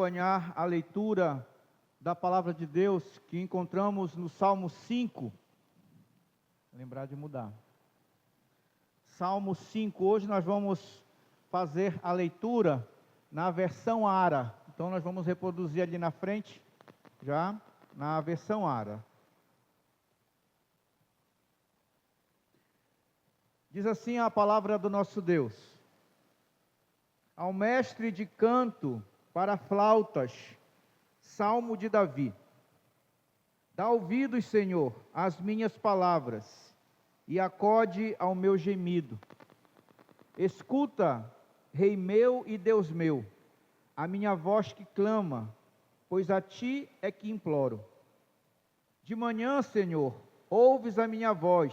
acompanhar a leitura da palavra de Deus que encontramos no Salmo 5. Vou lembrar de mudar. Salmo 5, hoje nós vamos fazer a leitura na versão ARA. Então nós vamos reproduzir ali na frente, já na versão ARA. Diz assim a palavra do nosso Deus: ao mestre de canto para flautas, Salmo de Davi. Dá ouvidos, Senhor, às minhas palavras, e acode ao meu gemido. Escuta, Rei meu e Deus meu, a minha voz que clama, pois a Ti é que imploro. De manhã, Senhor, ouves a minha voz.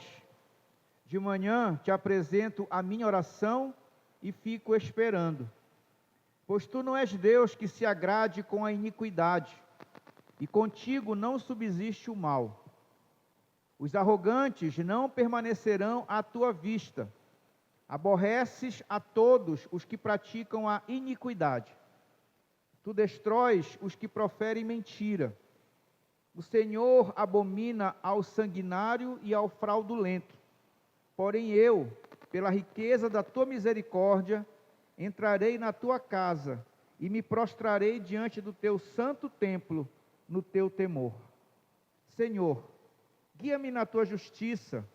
De manhã te apresento a minha oração e fico esperando. Pois Tu não és Deus que se agrade com a iniquidade, e contigo não subsiste o mal. Os arrogantes não permanecerão à Tua vista. Aborreces a todos os que praticam a iniquidade. Tu destróis os que proferem mentira. O Senhor abomina ao sanguinário e ao fraudulento. Porém eu, pela riqueza da Tua misericórdia, entrarei na Tua casa e me prostrarei diante do Teu santo templo, no Teu temor. Senhor, guia-me na Tua justiça,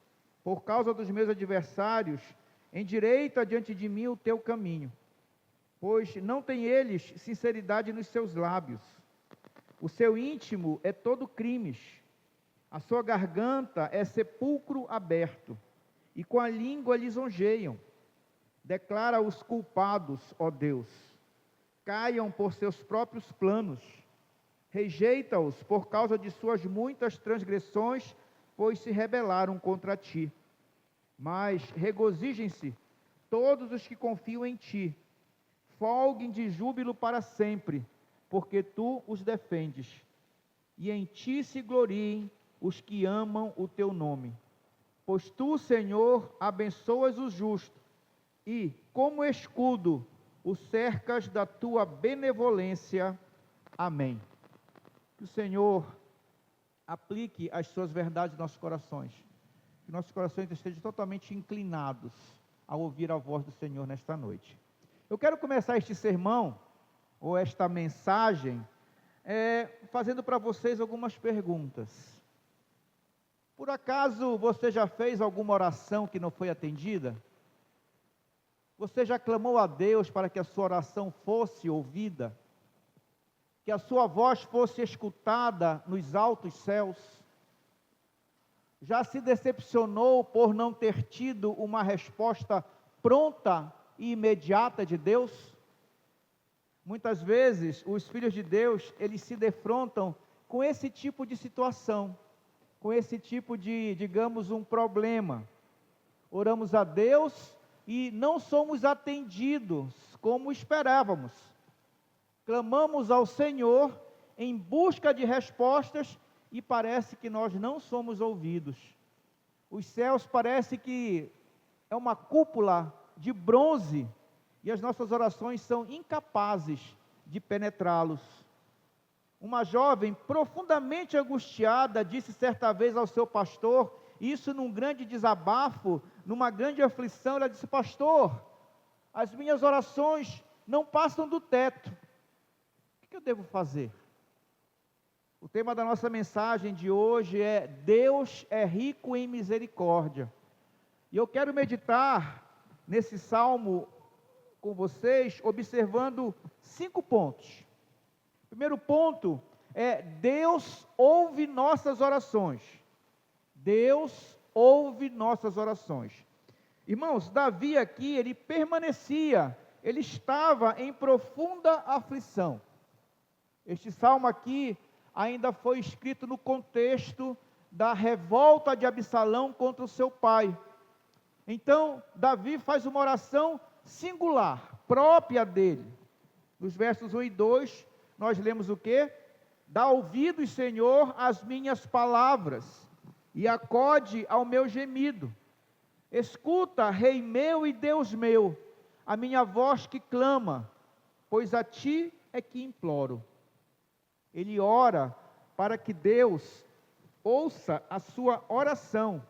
por causa dos meus adversários, endireita diante de mim o Teu caminho, pois não têm eles sinceridade nos seus lábios. O seu íntimo é todo crimes, a sua garganta é sepulcro aberto, e com a língua lisonjeiam. Declara os culpados, ó Deus, caiam por seus próprios planos. Rejeita-os por causa de suas muitas transgressões, pois se rebelaram contra Ti. Mas regozijem-se todos os que confiam em Ti. Folguem de júbilo para sempre, porque Tu os defendes. E em Ti se gloriem os que amam o Teu nome. Pois Tu, Senhor, abençoas o justo, e, como escudo, o cercas da Tua benevolência. Amém. Que o Senhor aplique as Suas verdades nos nossos corações. Que nossos corações estejam totalmente inclinados a ouvir a voz do Senhor nesta noite. Eu quero começar este sermão, ou esta mensagem, fazendo para vocês algumas perguntas. Por acaso você já fez alguma oração que não foi atendida? Você já clamou a Deus para que a sua oração fosse ouvida? Que a sua voz fosse escutada nos altos céus? Já se decepcionou por não ter tido uma resposta pronta e imediata de Deus? Muitas vezes, os filhos de Deus, eles se defrontam com esse tipo de situação, com esse tipo de, digamos, um problema. Oramos a Deus e não somos atendidos como esperávamos. Clamamos ao Senhor em busca de respostas e parece que nós não somos ouvidos. Os céus parece que é uma cúpula de bronze e as nossas orações são incapazes de penetrá-los. Uma jovem profundamente angustiada disse certa vez ao seu pastor, isso num grande desabafo, numa grande aflição, ela disse: pastor, as minhas orações não passam do teto. O que eu devo fazer? O tema da nossa mensagem de hoje é: Deus é rico em misericórdia. E eu quero meditar nesse salmo com vocês, observando 5 pontos. O primeiro ponto é: Deus ouve nossas orações. Deus ouve nossas orações. Irmãos, Davi aqui, ele permanecia, ele estava em profunda aflição. Este salmo aqui ainda foi escrito no contexto da revolta de Absalão contra o seu pai. Então, Davi faz uma oração singular, própria dele. Nos versos 1 e 2, nós lemos o quê? Dá ouvidos, Senhor, às minhas palavras, e acode ao meu gemido. Escuta, Rei meu e Deus meu, a minha voz que clama, pois a Ti é que imploro. Ele ora para que Deus ouça a sua oração.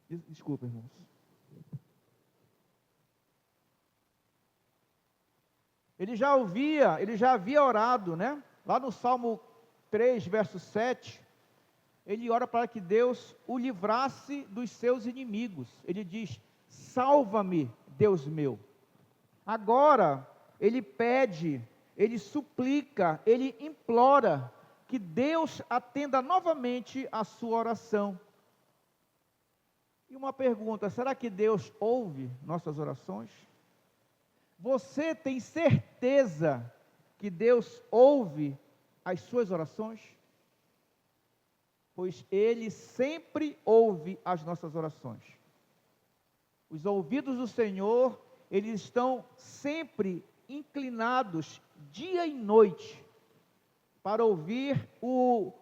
Desculpa, irmãos. Ele já havia orado, né? Lá no Salmo 3, verso 7, ele ora para que Deus o livrasse dos seus inimigos. Ele diz: salva-me, Deus meu. Agora, ele pede, ele suplica, ele implora que Deus atenda novamente a sua oração. E uma pergunta: será que Deus ouve nossas orações? Você tem certeza que Deus ouve as suas orações? Pois Ele sempre ouve as nossas orações. Os ouvidos do Senhor, eles estão sempre inclinados, dia e noite, para ouvir o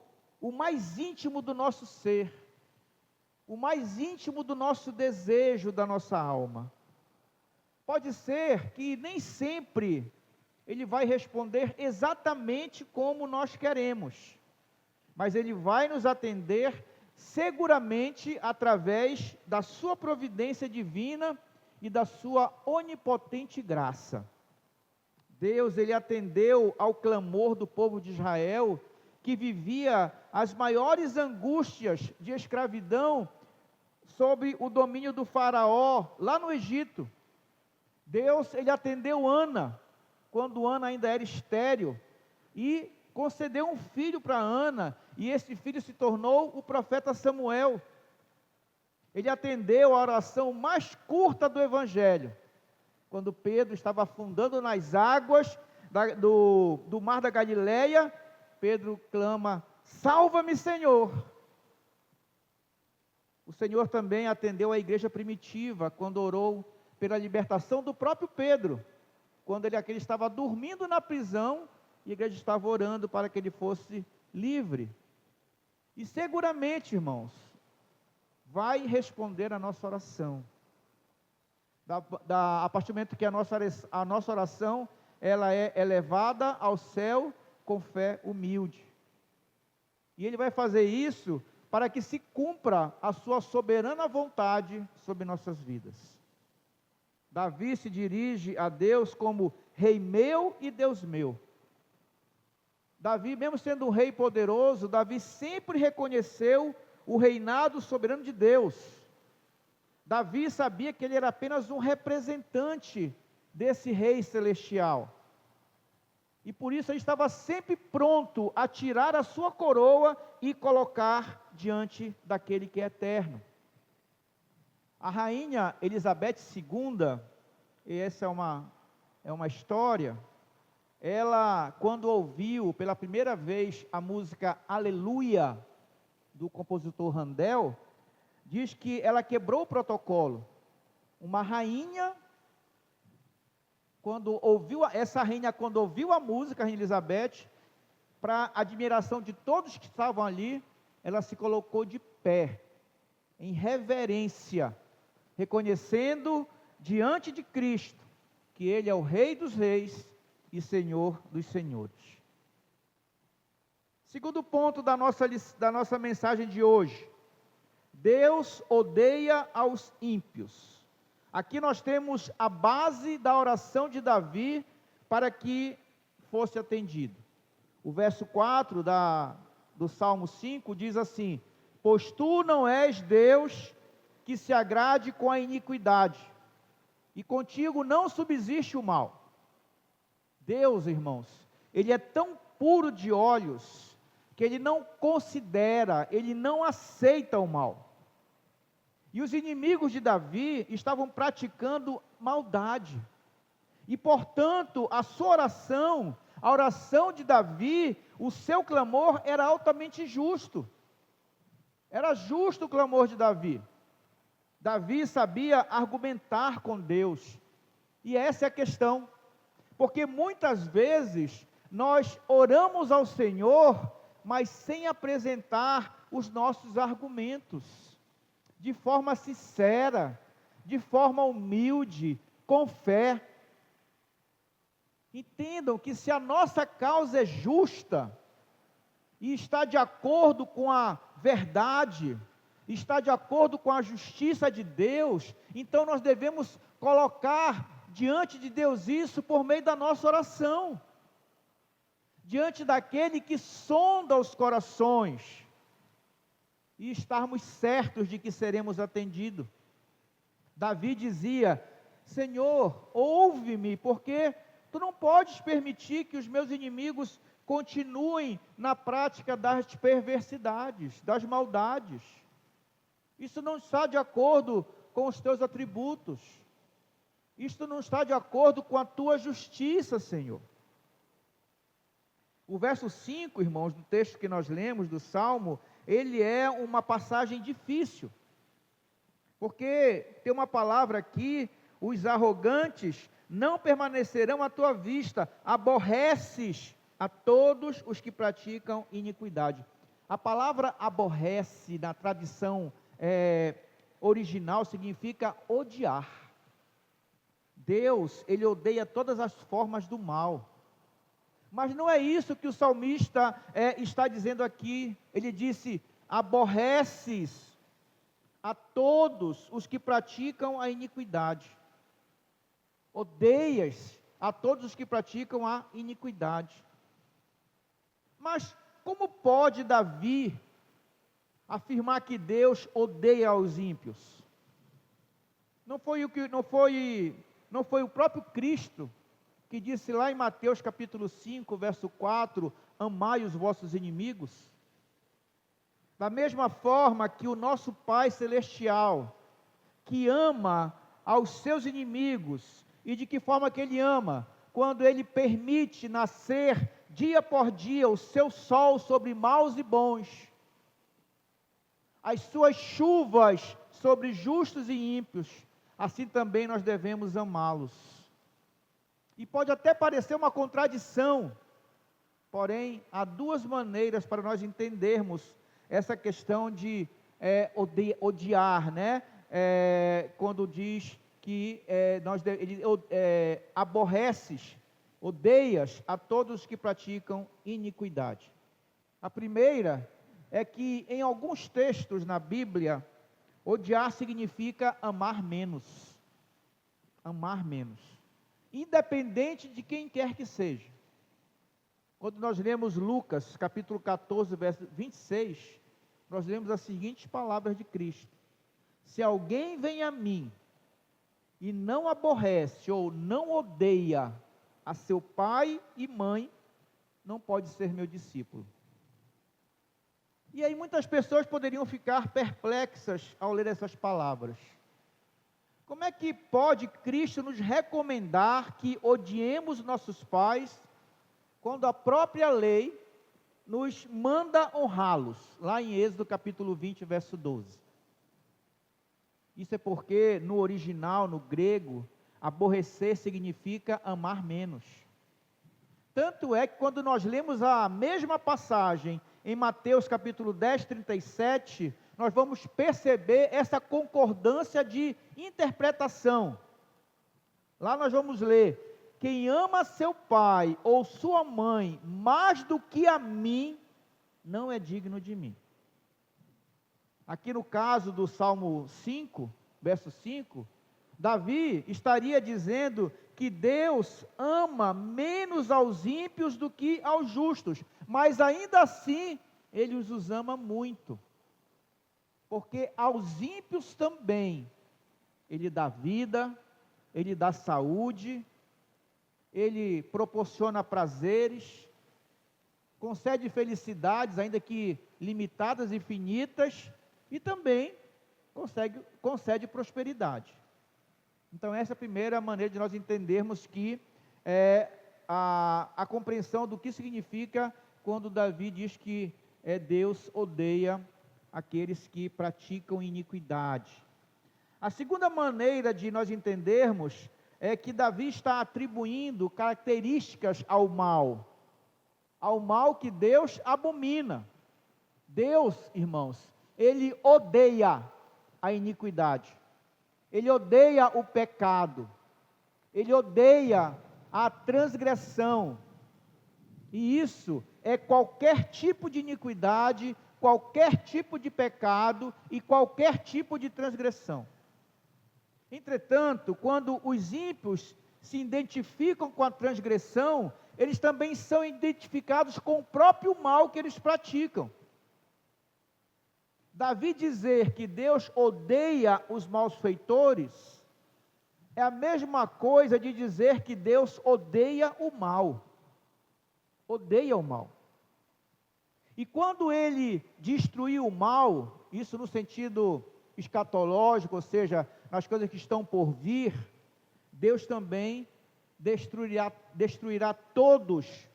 mais íntimo do nosso ser, o mais íntimo do nosso desejo, da nossa alma. Pode ser que nem sempre Ele vai responder exatamente como nós queremos, mas Ele vai nos atender seguramente através da sua providência divina e da sua onipotente graça. Deus, Ele atendeu ao clamor do povo de Israel, que vivia as maiores angústias de escravidão sob o domínio do faraó, lá no Egito. Deus, Ele atendeu Ana, quando Ana ainda era estéril, e concedeu um filho para Ana, e esse filho se tornou o profeta Samuel. Ele atendeu a oração mais curta do Evangelho, quando Pedro estava afundando nas águas do mar da Galileia. Pedro clama: salva-me, Senhor. O Senhor também atendeu a igreja primitiva, quando orou pela libertação do próprio Pedro, quando ele estava dormindo na prisão, e a igreja estava orando para que ele fosse livre. E seguramente, irmãos, vai responder a nossa oração. A partir do momento que a nossa oração, ela é elevada ao céu com fé humilde. E Ele vai fazer isso para que se cumpra a sua soberana vontade sobre nossas vidas. Davi se dirige a Deus como Rei meu e Deus meu. Davi, mesmo sendo um rei poderoso, Davi sempre reconheceu o reinado soberano de Deus. Davi sabia que ele era apenas um representante desse rei celestial. E por isso ele estava sempre pronto a tirar a sua coroa e colocar diante daquele que é eterno. A rainha Elizabeth II, e essa é uma história, ela, quando ouviu pela primeira vez a música Aleluia, do compositor Handel, diz que ela quebrou o protocolo. Uma rainha, quando ouviu a música, a rainha Elizabeth, para admiração de todos que estavam ali, ela se colocou de pé, em reverência, reconhecendo diante de Cristo que Ele é o Rei dos Reis e Senhor dos Senhores. Segundo ponto da nossa mensagem de hoje: Deus odeia aos ímpios. Aqui nós temos a base da oração de Davi para que fosse atendido. O verso 4 do Salmo 5 diz assim: pois tu não és Deus que se agrade com a iniquidade, e contigo não subsiste o mal. Deus, irmãos, Ele é tão puro de olhos, que Ele não considera, Ele não aceita o mal. E os inimigos de Davi estavam praticando maldade. E portanto, a sua oração, a oração de Davi, o seu clamor era altamente justo. Era justo o clamor de Davi. Davi sabia argumentar com Deus. E essa é a questão. Porque muitas vezes nós oramos ao Senhor, mas sem apresentar os nossos argumentos, de forma sincera, de forma humilde, com fé. Entendam que se a nossa causa é justa, e está de acordo com a verdade, está de acordo com a justiça de Deus, então nós devemos colocar diante de Deus isso por meio da nossa oração, diante daquele que sonda os corações, e estarmos certos de que seremos atendidos. Davi dizia: Senhor, ouve-me, porque tu não podes permitir que os meus inimigos continuem na prática das perversidades, das maldades. Isso não está de acordo com os teus atributos. Isto não está de acordo com a tua justiça, Senhor. O verso 5, irmãos, do texto que nós lemos do Salmo, ele é uma passagem difícil. Porque tem uma palavra aqui: os arrogantes não permanecerão à tua vista, aborreces a todos os que praticam iniquidade. A palavra aborrece, na tradição original, significa odiar. Deus, ele odeia todas as formas do mal. Mas não é isso que o salmista está dizendo aqui. Ele disse: aborreces a todos os que praticam a iniquidade. Odeias a todos os que praticam a iniquidade. Mas como pode Davi afirmar que Deus odeia os ímpios? Não foi o próprio Cristo que disse lá em Mateus capítulo 5, verso 4, amai os vossos inimigos? Da mesma forma que o nosso Pai Celestial, que ama aos seus inimigos, e de que forma que Ele ama? Quando Ele permite nascer dia por dia o seu sol sobre maus e bons, as suas chuvas sobre justos e ímpios, assim também nós devemos amá-los. E pode até parecer uma contradição, porém, há duas maneiras para nós entendermos essa questão de odiar, né? Quando diz que aborreces, odeias a todos os que praticam iniquidade. A primeira é que em alguns textos na Bíblia, odiar significa amar menos. Amar menos. Independente de quem quer que seja. Quando nós lemos Lucas, capítulo 14, verso 26, nós lemos as seguintes palavras de Cristo: se alguém vem a mim e não aborrece ou não odeia a seu pai e mãe, não pode ser meu discípulo. E aí muitas pessoas poderiam ficar perplexas ao ler essas palavras. Como é que pode Cristo nos recomendar que odiemos nossos pais, quando a própria lei nos manda honrá-los? Lá em Êxodo capítulo 20, verso 12. Isso é porque no original, no grego, aborrecer significa amar menos. Tanto é que quando nós lemos a mesma passagem em Mateus capítulo 10, 37, nós vamos perceber essa concordância de interpretação. Lá nós vamos ler: quem ama seu pai ou sua mãe mais do que a mim, não é digno de mim. Aqui no caso do Salmo 5, verso 5, Davi estaria dizendo que Deus ama menos aos ímpios do que aos justos, mas ainda assim, Ele os ama muito, porque aos ímpios também, Ele dá vida, Ele dá saúde, Ele proporciona prazeres, concede felicidades, ainda que limitadas e finitas, e também concede prosperidade. Então essa é a primeira maneira de nós entendermos que a compreensão do que significa quando Davi diz que Deus odeia aqueles que praticam iniquidade. A segunda maneira de nós entendermos é que Davi está atribuindo características ao mal que Deus abomina. Deus, irmãos, Ele odeia a iniquidade. ele odeia o pecado, ele odeia a transgressão, e isso é qualquer tipo de iniquidade, qualquer tipo de pecado e qualquer tipo de transgressão. Entretanto, quando os ímpios se identificam com a transgressão, eles também são identificados com o próprio mal que eles praticam. Davi dizer que Deus odeia os malfeitores é a mesma coisa de dizer que Deus odeia o mal. Odeia o mal. E quando ele destruiu o mal, isso no sentido escatológico, ou seja, nas coisas que estão por vir, Deus também destruirá todos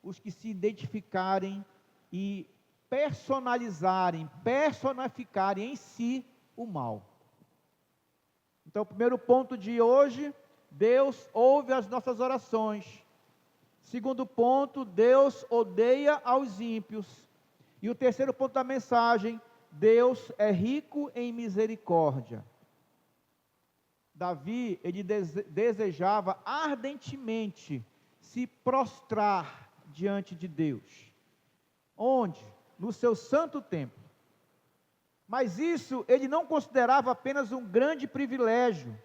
os que se identificarem e personificarem em si o mal. Então, o primeiro ponto de hoje, Deus ouve as nossas orações. Segundo ponto, Deus odeia aos ímpios. E o terceiro ponto da mensagem, Deus é rico em misericórdia. Davi, ele desejava ardentemente se prostrar diante de Deus. Onde? No seu santo templo. Mas isso ele não considerava apenas um grande privilégio,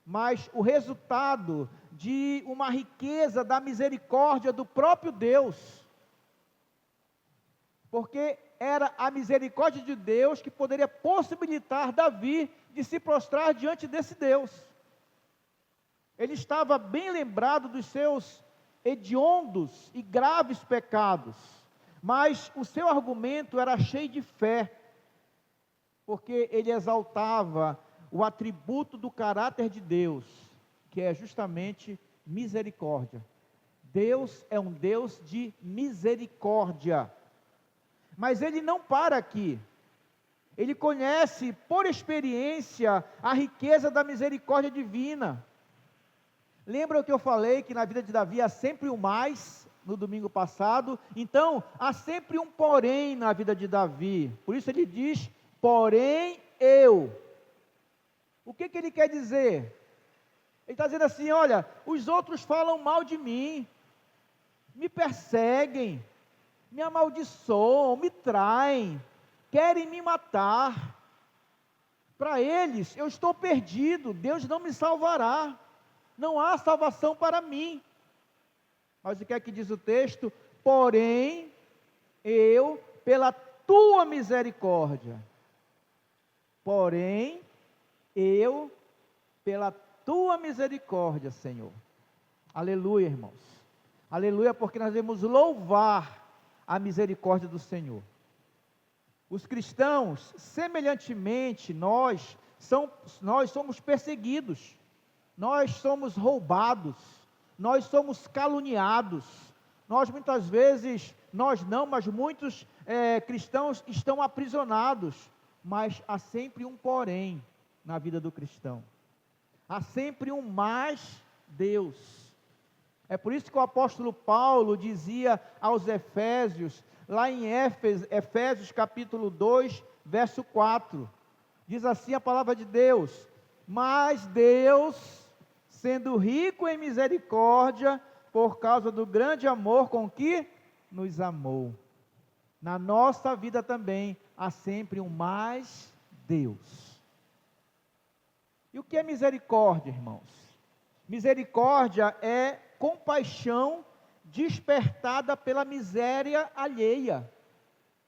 mas o resultado de uma riqueza da misericórdia do próprio Deus. Porque era a misericórdia de Deus que poderia possibilitar Davi de se prostrar diante desse Deus. Ele estava bem lembrado dos seus hediondos e graves pecados, mas o seu argumento era cheio de fé, porque ele exaltava o atributo do caráter de Deus, que é justamente misericórdia. Deus é um Deus de misericórdia. Mas ele não para aqui. Ele conhece por experiência a riqueza da misericórdia divina. Lembra o que eu falei, que na vida de Davi há sempre o mais, no domingo passado? Então, há sempre um porém na vida de Davi. Por isso ele diz, porém eu. O que ele quer dizer? Ele está dizendo assim, olha, os outros falam mal de mim, me perseguem, me amaldiçoam, me traem, querem me matar. Para eles, eu estou perdido, Deus não me salvará, não há salvação para mim. Mas o que é que diz o texto? Porém, eu, pela tua misericórdia, porém, eu, pela tua misericórdia, Senhor. Aleluia, irmãos. Aleluia, porque nós devemos louvar a misericórdia do Senhor. Os cristãos, semelhantemente, nós somos perseguidos, nós somos roubados, nós somos caluniados, nós muitas vezes, nós não, mas muitos cristãos estão aprisionados, mas há sempre um porém na vida do cristão, há sempre um mais Deus. É por isso que o apóstolo Paulo dizia aos Efésios, lá em Efésios capítulo 2, verso 4, diz assim a palavra de Deus, mas Deus, sendo rico em misericórdia, por causa do grande amor com que nos amou. Na nossa vida também há sempre um mais Deus. E o que é misericórdia, irmãos? Misericórdia é compaixão despertada pela miséria alheia.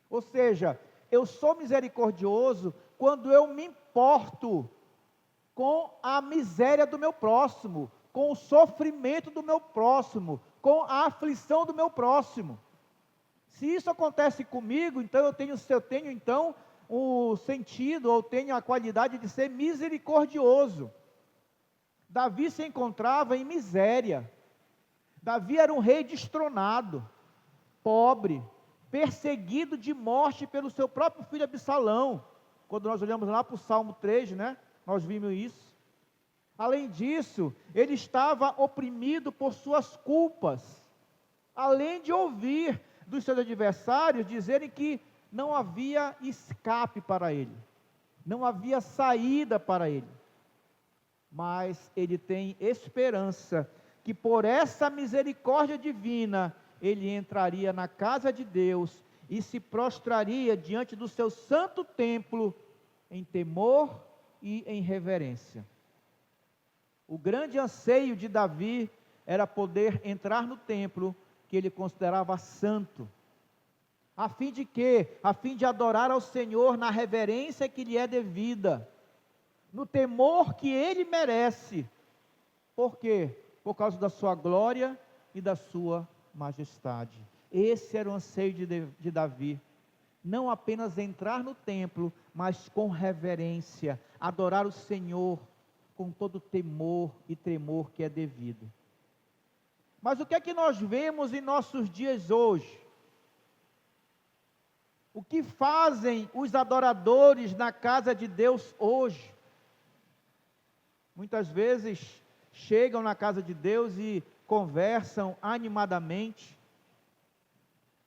Ou seja, eu sou misericordioso quando eu me importo com a miséria do meu próximo, com o sofrimento do meu próximo, com a aflição do meu próximo. Se isso acontece comigo, então eu tenho então o sentido, ou tenho a qualidade de ser misericordioso. Davi se encontrava em miséria. Davi era um rei destronado, pobre, perseguido de morte pelo seu próprio filho Absalão. Quando nós olhamos lá para o Salmo 3, né, nós vimos isso. Além disso, ele estava oprimido por suas culpas, além de ouvir dos seus adversários dizerem que não havia escape para ele, não havia saída para ele. mas ele tem esperança que por essa misericórdia divina, ele entraria na casa de Deus e se prostraria diante do seu santo templo em temor e em reverência. O grande anseio de Davi era poder entrar no templo que ele considerava santo. A fim de quê? A fim de adorar ao Senhor na reverência que lhe é devida, no temor que ele merece. Por quê? Por causa da sua glória e da sua majestade. Esse era o anseio de Davi. Não apenas entrar no templo, mas com reverência, adorar o Senhor com todo temor e tremor que é devido. Mas o que é que nós vemos em nossos dias hoje? O que fazem os adoradores na casa de Deus hoje? Muitas vezes chegam na casa de Deus e conversam animadamente,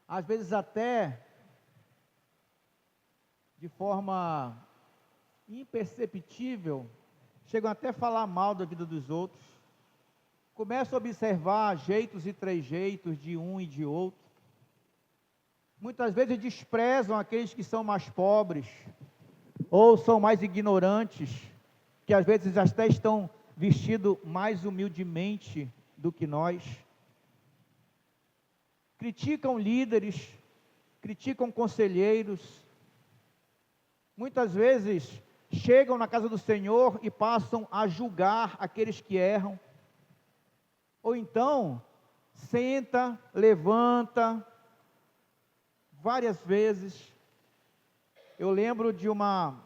às vezes até de forma imperceptível, chegam até a falar mal da vida dos outros, começam a observar jeitos e trejeitos de um e de outro. Muitas vezes desprezam aqueles que são mais pobres, ou são mais ignorantes, que às vezes até estão vestidos mais humildemente do que nós. Criticam líderes, criticam conselheiros. Muitas vezes chegam na casa do Senhor e passam a julgar aqueles que erram. Ou então, senta, levanta, várias vezes. Eu lembro de uma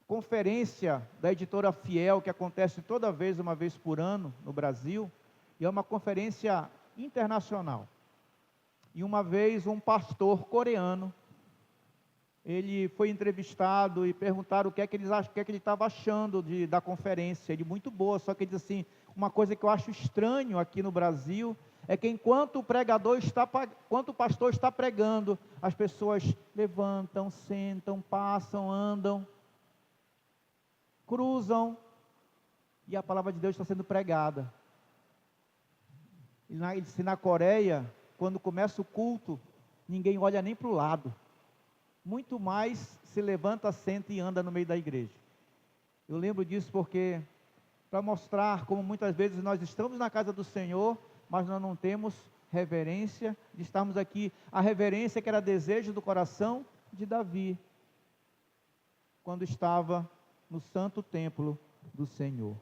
conferência da editora Fiel, que acontece toda vez, uma vez por ano, no Brasil, e é uma conferência internacional. E uma vez um pastor coreano, ele foi entrevistado e perguntaram o que é que ele estava achando da conferência. Ele, muito boa, só que ele diz assim, uma coisa que eu acho estranho aqui no Brasil, é que enquanto o pastor está pregando, as pessoas levantam, sentam, passam, andam, cruzam, e a palavra de Deus está sendo pregada. Ele disse, na Coreia, quando começa o culto, ninguém olha nem para o lado, muito mais se levanta, senta e anda no meio da igreja. Eu lembro disso porque, para mostrar como muitas vezes nós estamos na casa do Senhor, mas nós não temos reverência de estarmos aqui. A reverência que era desejo do coração de Davi, quando estava no santo templo do Senhor.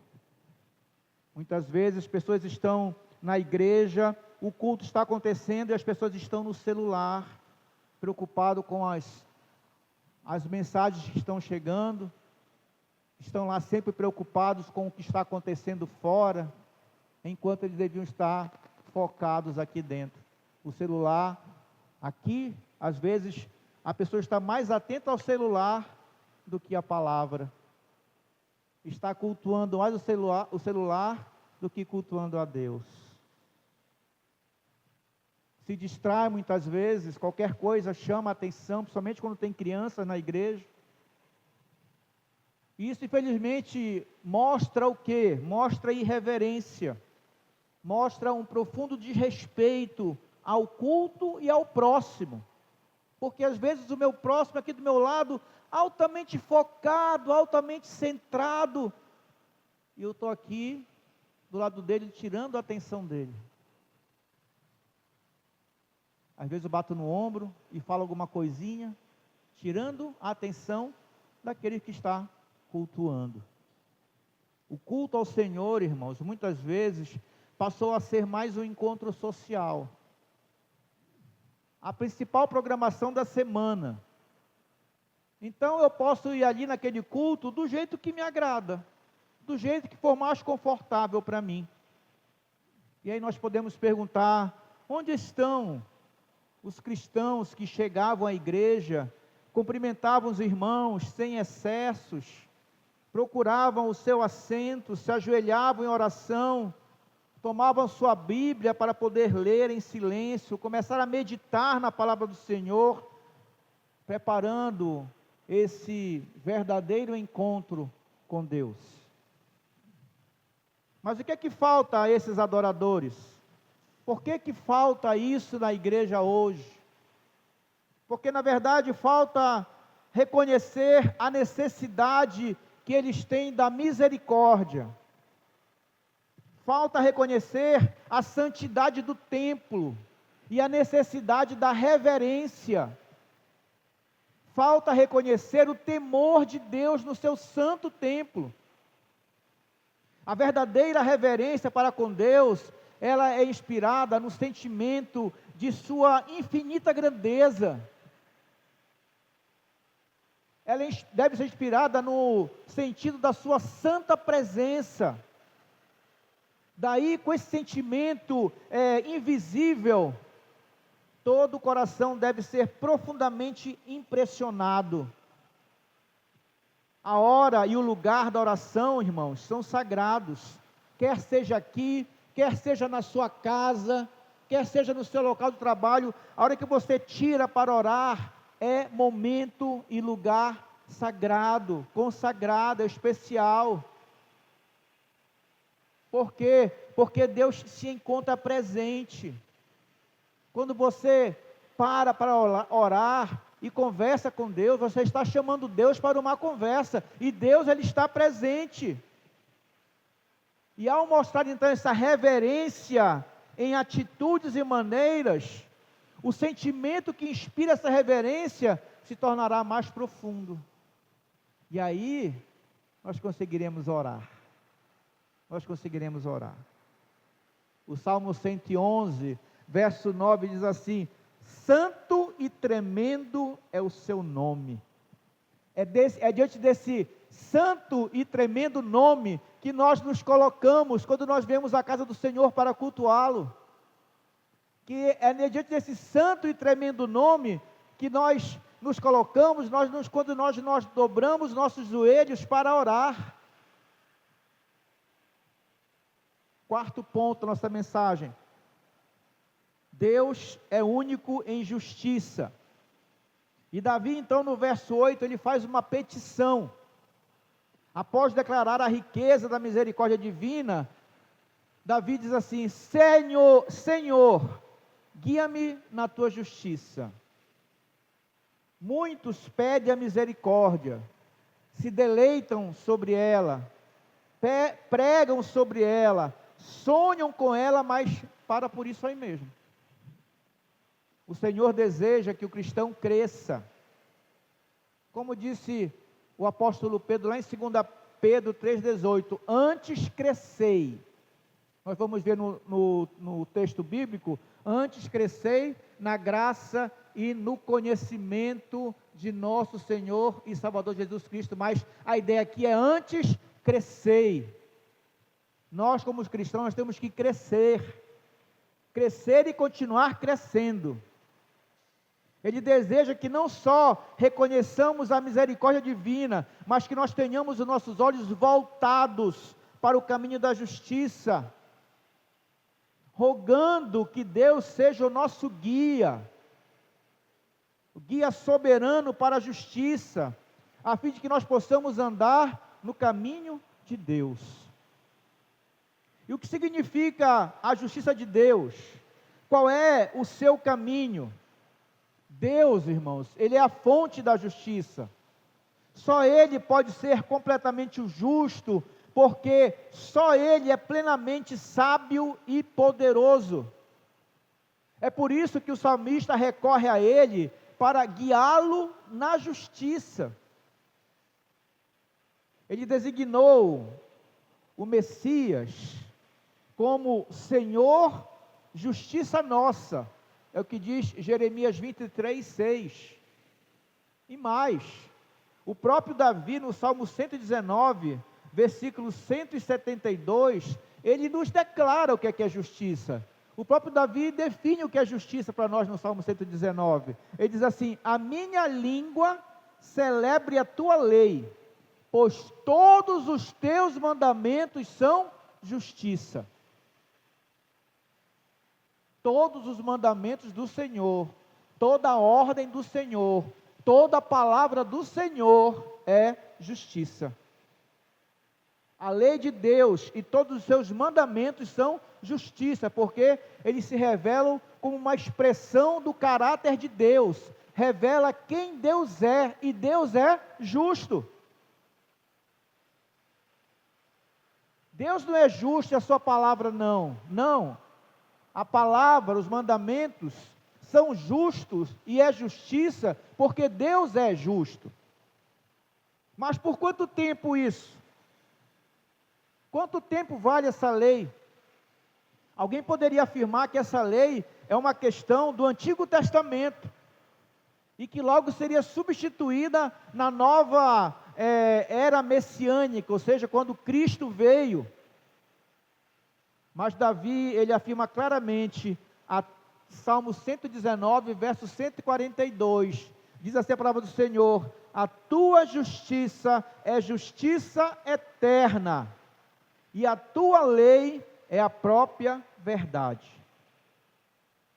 Muitas vezes as pessoas estão na igreja, o culto está acontecendo e as pessoas estão no celular, preocupado com as mensagens que estão chegando, estão lá sempre preocupados com o que está acontecendo fora, enquanto eles deviam estar focados aqui dentro. O celular, aqui, às vezes, a pessoa está mais atenta ao celular do que à palavra. Está cultuando mais o celular do que cultuando a Deus. Se distrai muitas vezes, qualquer coisa chama a atenção, principalmente quando tem crianças na igreja. Isso, infelizmente, mostra o quê? Mostra irreverência, mostra um profundo desrespeito ao culto e ao próximo, porque às vezes o meu próximo aqui do meu lado, altamente focado, altamente centrado, e eu estou aqui do lado dele, tirando a atenção dele. Às vezes eu bato no ombro e falo alguma coisinha, tirando a atenção daquele que está cultuando. O culto ao Senhor, irmãos, muitas vezes passou a ser mais um encontro social. A principal programação da semana. Então eu posso ir ali naquele culto do jeito que me agrada, do jeito que for mais confortável para mim. E aí nós podemos perguntar, onde estão os cristãos que chegavam à igreja, cumprimentavam os irmãos sem excessos, procuravam o seu assento, se ajoelhavam em oração, tomavam sua Bíblia para poder ler em silêncio, começaram a meditar na palavra do Senhor, preparando esse verdadeiro encontro com Deus. Mas o que é que falta a esses adoradores? Por que que falta isso na igreja hoje? Porque na verdade falta reconhecer a necessidade que eles têm da misericórdia. Falta reconhecer a santidade do templo e a necessidade da reverência. Falta reconhecer o temor de Deus no seu santo templo. A verdadeira reverência para com Deus, ela é inspirada no sentimento de sua infinita grandeza. Ela deve ser inspirada no sentido da sua santa presença. Daí, com esse sentimento invisível, todo o coração deve ser profundamente impressionado. A hora e o lugar da oração, irmãos, são sagrados. Quer seja aqui, quer seja na sua casa, quer seja no seu local de trabalho, a hora que você tira para orar, é momento e lugar sagrado, consagrado, especial. Por quê? Porque Deus se encontra presente. Quando você para orar e conversa com Deus, você está chamando Deus para uma conversa, e Deus, Ele está presente. E ao mostrar então essa reverência em atitudes e maneiras, o sentimento que inspira essa reverência se tornará mais profundo. E aí, nós conseguiremos orar. Nós conseguiremos orar. O Salmo 111, verso 9 diz assim: santo e tremendo é o seu nome. É diante desse santo e tremendo nome que nós nos colocamos quando nós vemos a casa do Senhor para cultuá-lo. Que é diante desse santo e tremendo nome que nós nos colocamos, quando nós dobramos nossos joelhos para orar. Quarto ponto da nossa mensagem: Deus é único em justiça. E Davi, então, no verso 8, ele faz uma petição. Após declarar a riqueza da misericórdia divina, Davi diz assim: Senhor, guia-me na tua justiça. Muitos pedem a misericórdia, se deleitam sobre ela, pregam sobre ela, sonham com ela, mas para por isso aí mesmo. O Senhor deseja que o cristão cresça. Como disse o apóstolo Pedro lá em 2 Pedro 3,18, antes crescei. Nós vamos ver no texto bíblico, antes crescei na graça e no conhecimento de nosso Senhor e Salvador Jesus Cristo. Mas a ideia aqui é antes crescei. Nós como cristãos nós temos que crescer e continuar crescendo. Ele deseja que não só reconheçamos a misericórdia divina, mas que nós tenhamos os nossos olhos voltados para o caminho da justiça, rogando que Deus seja o nosso guia, o guia soberano para a justiça, a fim de que nós possamos andar no caminho de Deus. E o que significa a justiça de Deus? Qual é o seu caminho? Deus, irmãos, Ele é a fonte da justiça. Só Ele pode ser completamente o justo, porque só Ele é plenamente sábio e poderoso. É por isso que o salmista recorre a Ele para guiá-lo na justiça. Ele designou o Messias como Senhor, justiça nossa. É o que diz Jeremias 23:6. E mais, o próprio Davi no Salmo 119, versículo 172, ele nos declara o que é justiça. O próprio Davi define o que é justiça para nós no Salmo 119. Ele diz assim: a minha língua celebre a tua lei, pois todos os teus mandamentos são justiça. Todos os mandamentos do Senhor, toda a ordem do Senhor, toda a palavra do Senhor é justiça. A lei de Deus e todos os seus mandamentos são justiça, porque eles se revelam como uma expressão do caráter de Deus, revela quem Deus é, e Deus é justo. Deus não é justo e a sua palavra não. Não. A palavra, os mandamentos são justos e é justiça porque Deus é justo. Mas por quanto tempo isso? Quanto tempo vale essa lei? Alguém poderia afirmar que essa lei é uma questão do Antigo Testamento e que logo seria substituída na nova era messiânica, ou seja, quando Cristo veio. Mas Davi, ele afirma claramente, Salmo 119, verso 142, diz assim a palavra do Senhor: a tua justiça é justiça eterna, e a tua lei é a própria verdade.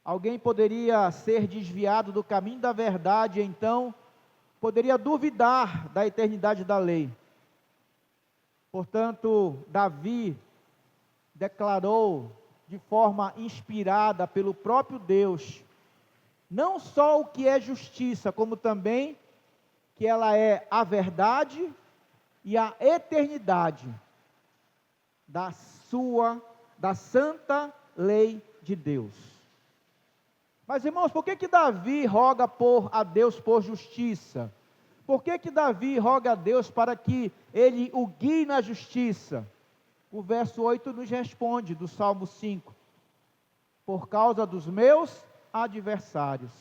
Alguém poderia ser desviado do caminho da verdade, então poderia duvidar da eternidade da lei. Portanto, Davi declarou de forma inspirada pelo próprio Deus, não só o que é justiça, como também que ela é a verdade e a eternidade da santa lei de Deus. Mas, irmãos, por que Davi roga a Deus por justiça? Por que Davi roga a Deus para que ele o guie na justiça? O verso 8 nos responde, do Salmo 5. Por causa dos meus adversários.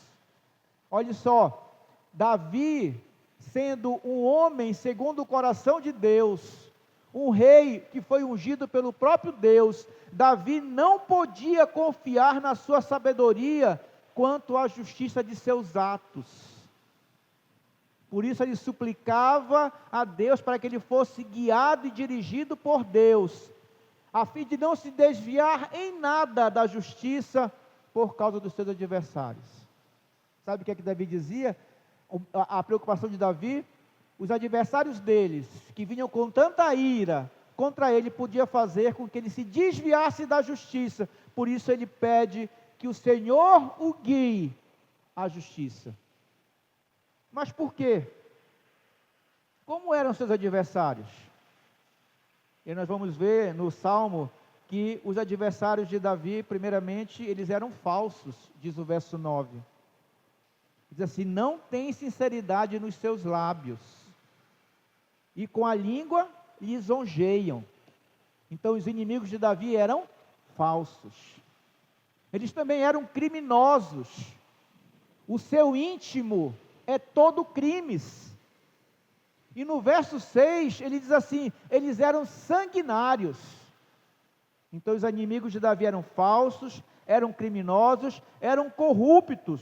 Olha só, Davi, sendo um homem segundo o coração de Deus, um rei que foi ungido pelo próprio Deus, Davi não podia confiar na sua sabedoria quanto à justiça de seus atos. Por isso ele suplicava a Deus para que ele fosse guiado e dirigido por Deus, a fim de não se desviar em nada da justiça por causa dos seus adversários. Sabe o que Davi dizia? A preocupação de Davi, os adversários deles, que vinham com tanta ira contra ele, podia fazer com que ele se desviasse da justiça. Por isso ele pede que o Senhor o guie à justiça. Mas por quê? Como eram seus adversários? E nós vamos ver no Salmo que os adversários de Davi, primeiramente, eles eram falsos, diz o verso 9. Diz assim: não tem sinceridade nos seus lábios, e com a língua lisonjeiam. Então os inimigos de Davi eram falsos. Eles também eram criminosos. O seu íntimo é todo crimes. E no verso 6, ele diz assim: eles eram sanguinários. Então os inimigos de Davi eram falsos, eram criminosos, eram corruptos.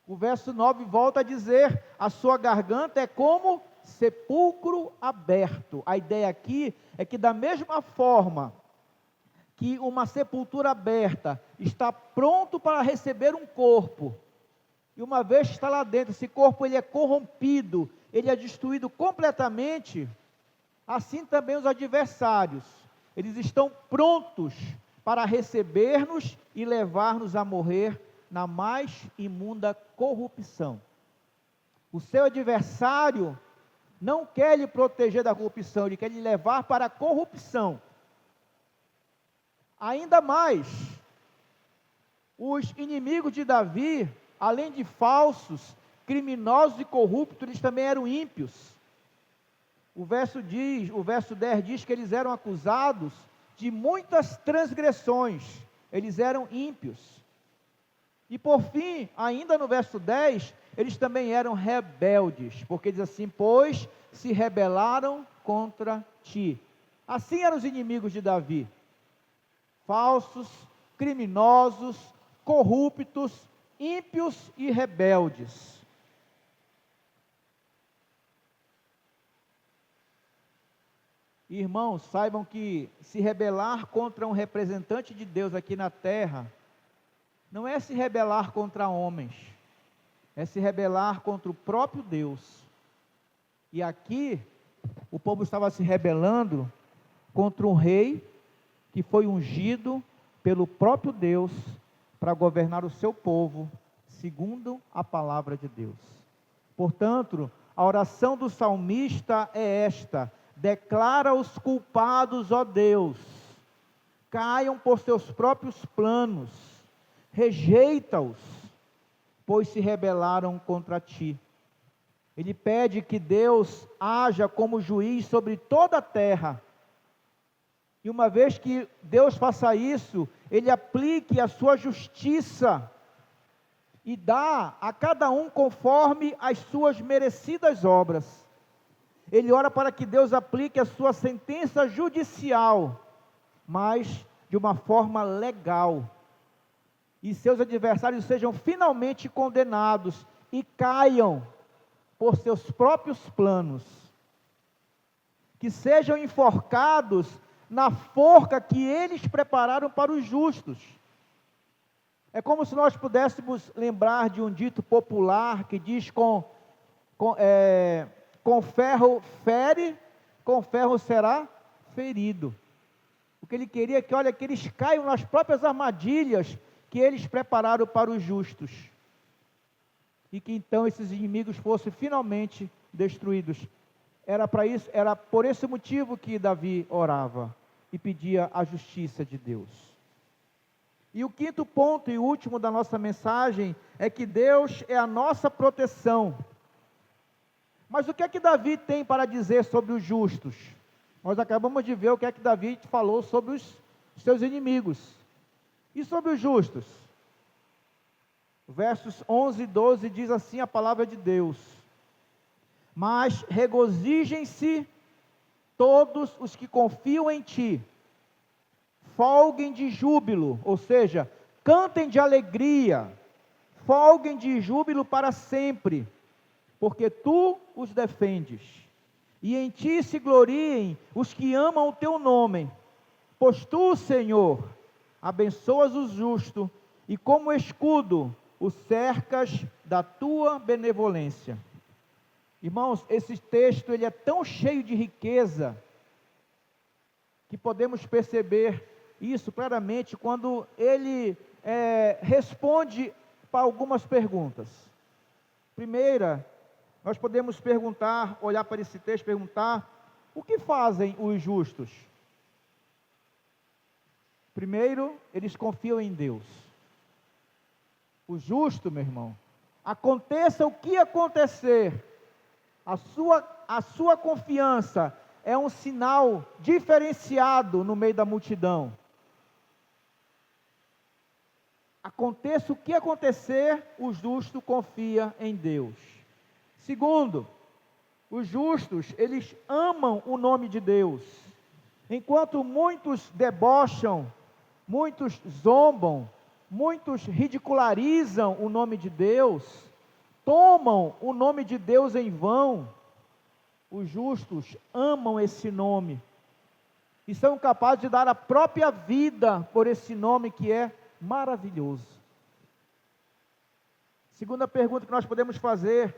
O verso 9 volta a dizer: a sua garganta é como sepulcro aberto. A ideia aqui é que da mesma forma que uma sepultura aberta está pronto para receber um corpo, e uma vez que está lá dentro, esse corpo ele é corrompido, ele é destruído completamente, assim também os adversários, eles estão prontos para receber-nos e levar-nos a morrer na mais imunda corrupção. O seu adversário não quer lhe proteger da corrupção, ele quer lhe levar para a corrupção. Ainda mais, os inimigos de Davi, além de falsos, criminosos e corruptos, eles também eram ímpios. O verso 10 diz que eles eram acusados de muitas transgressões, eles eram ímpios. E por fim, ainda no verso 10, eles também eram rebeldes, porque diz assim: pois se rebelaram contra ti. Assim eram os inimigos de Davi: falsos, criminosos, corruptos, ímpios e rebeldes. Irmãos, saibam que se rebelar contra um representante de Deus aqui na terra, não é se rebelar contra homens, é se rebelar contra o próprio Deus. E aqui, O povo estava se rebelando contra um rei que foi ungido pelo próprio Deus para governar o seu povo, segundo a palavra de Deus. Portanto, a oração do salmista é esta: declara os culpados, ó Deus, caiam por seus próprios planos, rejeita-os, pois se rebelaram contra ti. Ele pede que Deus haja como juiz sobre toda a terra. E uma vez que Deus faça isso, Ele aplique a sua justiça e dá a cada um conforme as suas merecidas obras. Ele ora para que Deus aplique a sua sentença judicial, mas de uma forma legal, e seus adversários sejam finalmente condenados e caiam por seus próprios planos, que sejam enforcados na forca que eles prepararam para os justos. É como se nós pudéssemos lembrar de um dito popular que diz: com ferro fere, com ferro será ferido. O que ele queria é que, olha, que eles caiam nas próprias armadilhas que eles prepararam para os justos, e que então esses inimigos fossem finalmente destruídos. Era por esse motivo que Davi orava e pedia a justiça de Deus. E o quinto ponto e último da nossa mensagem é que Deus é a nossa proteção. Mas o que é que Davi tem para dizer sobre os justos? Nós acabamos de ver o que é que Davi falou sobre os seus inimigos. E sobre os justos? Versos 11 e 12 diz assim a palavra de Deus: mas regozijem-se todos os que confiam em ti, folguem de júbilo, ou seja, cantem de alegria, folguem de júbilo para sempre, porque tu os defendes, e em ti se gloriem os que amam o teu nome, pois tu, Senhor, abençoas o justo, e como escudo o cercas da tua benevolência. Irmãos, esse texto ele é tão cheio de riqueza, que podemos perceber isso claramente quando ele responde para algumas perguntas. Primeira, nós podemos perguntar, olhar para esse texto e perguntar: o que fazem os justos? Primeiro, eles confiam em Deus. O justo, meu irmão, aconteça o que acontecer, a sua confiança é um sinal diferenciado no meio da multidão. Aconteça o que acontecer, o justo confia em Deus. Segundo, os justos, eles amam o nome de Deus. Enquanto muitos debocham, muitos zombam, muitos ridicularizam o nome de Deus, tomam o nome de Deus em vão, os justos amam esse nome e são capazes de dar a própria vida por esse nome que é maravilhoso. Segunda pergunta que nós podemos fazer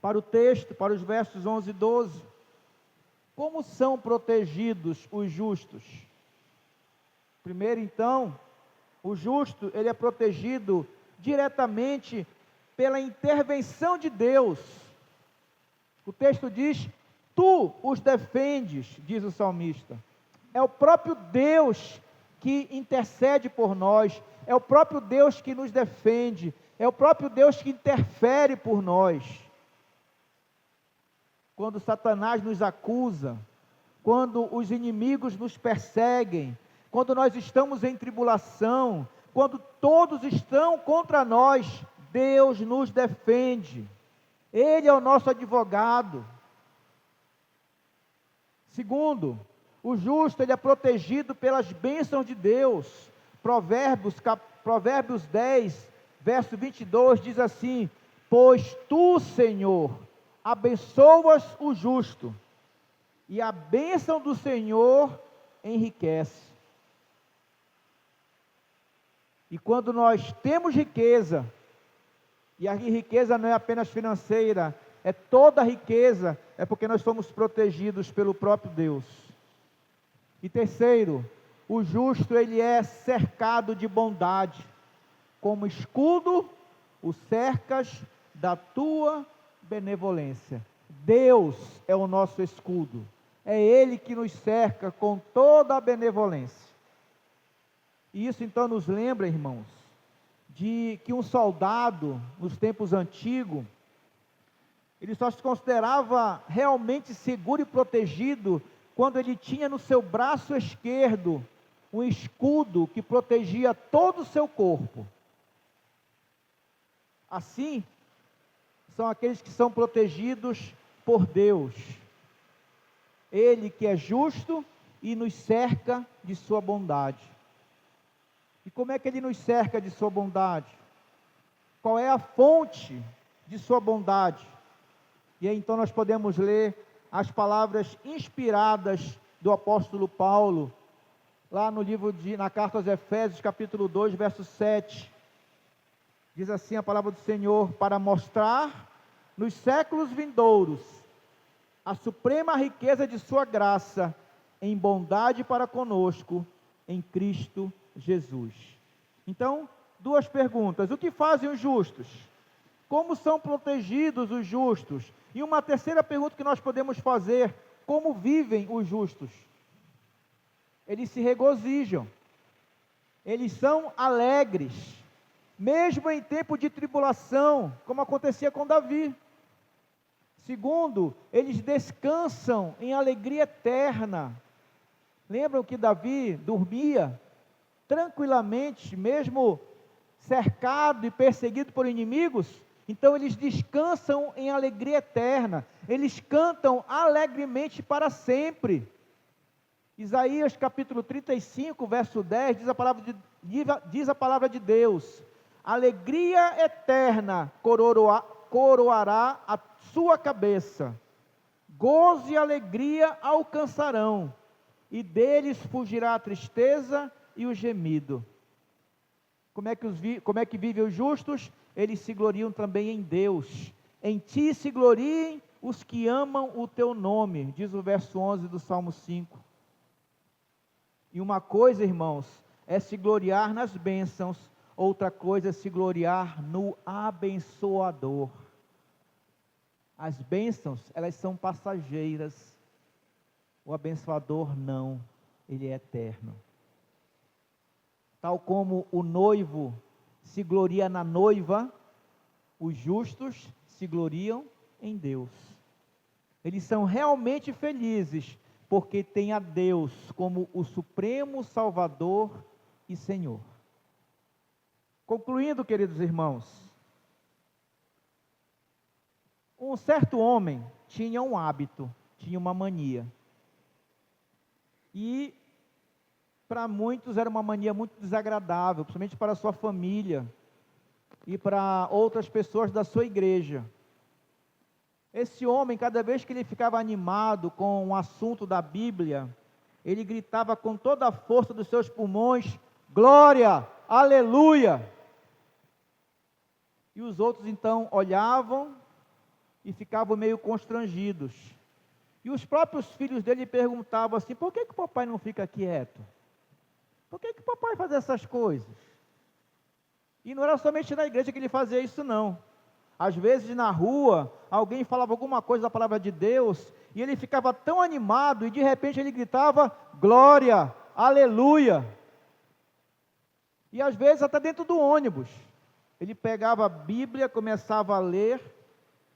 para o texto, para os versos 11 e 12: como são protegidos os justos? Primeiro, então, o justo, ele é protegido diretamente pela intervenção de Deus. O texto diz: tu os defendes, diz o salmista. É o próprio Deus que intercede por nós, é o próprio Deus que nos defende, é o próprio Deus que interfere por nós. Quando Satanás nos acusa, quando os inimigos nos perseguem, quando nós estamos em tribulação, quando todos estão contra nós, Deus nos defende. Ele é o nosso advogado. Segundo, o justo, ele é protegido pelas bênçãos de Deus. Provérbios 10, verso 22, diz assim: pois tu, Senhor, abençoas o justo, e a bênção do Senhor enriquece. E quando nós temos riqueza, e a riqueza não é apenas financeira, é toda a riqueza, é porque nós somos protegidos pelo próprio Deus. E terceiro, o justo ele é cercado de bondade, como escudo o cercas da tua benevolência. Deus é o nosso escudo, é Ele que nos cerca com toda a benevolência. E isso então nos lembra, irmãos, de que um soldado, nos tempos antigos, ele só se considerava realmente seguro e protegido quando ele tinha no seu braço esquerdo um escudo que protegia todo o seu corpo. Assim, são aqueles que são protegidos por Deus. Ele que é justo e nos cerca de sua bondade. E como é que Ele nos cerca de sua bondade? Qual é a fonte de sua bondade? E aí então nós podemos ler as palavras inspiradas do apóstolo Paulo, lá no na carta aos Efésios, capítulo 2, verso 7. Diz assim a palavra do Senhor: para mostrar nos séculos vindouros a suprema riqueza de sua graça, em bondade para conosco, em Cristo Jesus. Então, duas perguntas: o que fazem os justos? Como são protegidos os justos? E uma terceira pergunta que nós podemos fazer: como vivem os justos? Eles se regozijam, eles são alegres, mesmo em tempo de tribulação, como acontecia com Davi. Segundo, eles descansam em alegria eterna. Lembram que Davi dormia tranquilamente, mesmo cercado e perseguido por inimigos? Então eles descansam em alegria eterna, eles cantam alegremente para sempre. Isaías capítulo 35, verso 10, diz a palavra de Deus: alegria eterna coroará a sua cabeça, gozo e alegria alcançarão, e deles fugirá a tristeza e o gemido. Como é que vivem os justos? Eles se gloriam também em Deus. Em ti se gloriem os que amam o teu nome, diz o verso 11 do Salmo 5. E uma coisa, irmãos, é se gloriar nas bênçãos, outra coisa é se gloriar no abençoador. As bênçãos, elas são passageiras, o abençoador não, ele é eterno. Tal como o noivo se gloria na noiva, os justos se gloriam em Deus. Eles são realmente felizes, porque têm a Deus como o supremo Salvador e Senhor. Concluindo, queridos irmãos, um certo homem tinha um hábito, tinha uma mania. E para muitos era uma mania muito desagradável, principalmente para a sua família e para outras pessoas da sua igreja. Esse homem, cada vez que ele ficava animado com um assunto da Bíblia, ele gritava com toda a força dos seus pulmões: glória, aleluia! E os outros então olhavam e ficavam meio constrangidos. E os próprios filhos dele perguntavam assim: por que o papai não fica quieto? Por que o papai faz essas coisas? E não era somente na igreja que ele fazia isso, não. Às vezes na rua, alguém falava alguma coisa da palavra de Deus, e ele ficava tão animado, e de repente ele gritava: glória, aleluia! E às vezes até dentro do ônibus, ele pegava a Bíblia, começava a ler,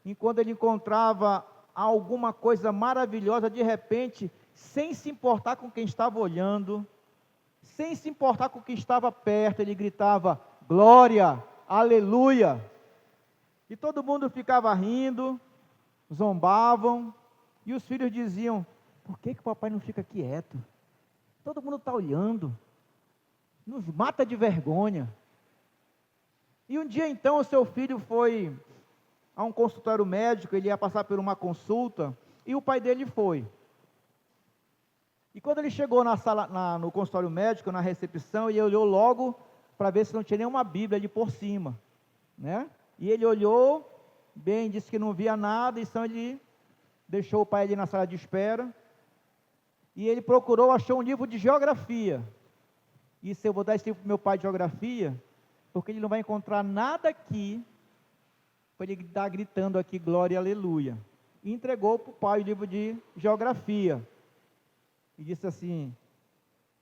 e quando ele encontrava alguma coisa maravilhosa, de repente, sem se importar com quem estava olhando, sem se importar com quem estava perto, ele gritava: glória, aleluia! E todo mundo ficava rindo, zombavam, e os filhos diziam: por que o papai não fica quieto? Todo mundo está olhando, nos mata de vergonha. E um dia então o seu filho foi a um consultório médico, ele ia passar por uma consulta, e o pai dele foi. E quando ele chegou na sala, no consultório médico, na recepção, ele olhou logo para ver se não tinha nenhuma Bíblia ali por cima, né? E ele olhou bem, disse que não via nada, então ele deixou o pai ali na sala de espera, e ele procurou, achou um livro de geografia. Isso eu vou dar esse livro para meu pai de geografia, porque ele não vai encontrar nada aqui, para ele estar gritando aqui, glória e aleluia. E entregou para o pai o livro de geografia, e disse assim,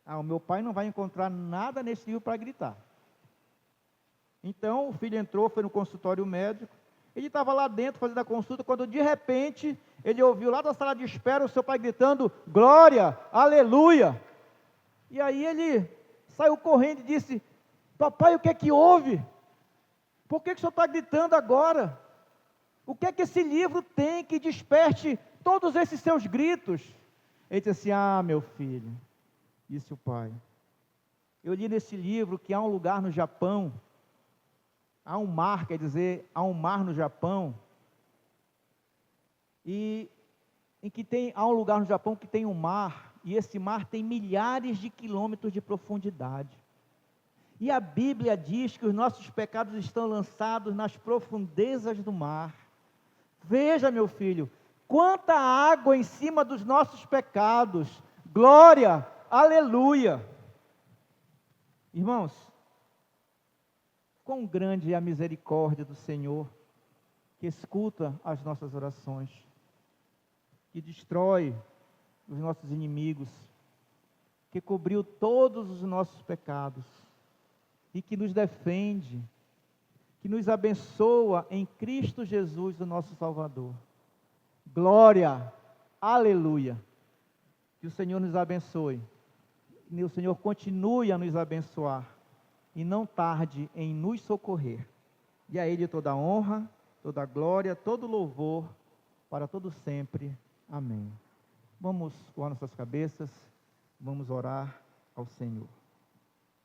o meu pai não vai encontrar nada nesse livro para gritar. Então o filho entrou, foi no consultório médico, ele estava lá dentro fazendo a consulta, quando de repente ele ouviu lá da sala de espera o seu pai gritando, glória, aleluia. E aí ele saiu correndo e disse, papai, o que é que houve? Por que o senhor está gritando agora? O que é que esse livro tem que desperte todos esses seus gritos? Ele disse assim, meu filho, disse o pai, eu li nesse livro que há um lugar no Japão, há um mar, quer dizer, há um mar no Japão, e há um lugar no Japão que tem um mar, e esse mar tem milhares de quilômetros de profundidade. E a Bíblia diz que os nossos pecados estão lançados nas profundezas do mar. Veja, meu filho, quanta água em cima dos nossos pecados. Glória, aleluia. Irmãos, quão grande é a misericórdia do Senhor, que escuta as nossas orações, que destrói os nossos inimigos, que cobriu todos os nossos pecados, e que nos defende, que nos abençoa em Cristo Jesus, o nosso Salvador. Glória, aleluia. Que o Senhor nos abençoe, que o Senhor continue a nos abençoar, e não tarde em nos socorrer. E a Ele toda a honra, toda a glória, todo o louvor, para todo sempre. Amém. Vamos com nossas cabeças, vamos orar ao Senhor.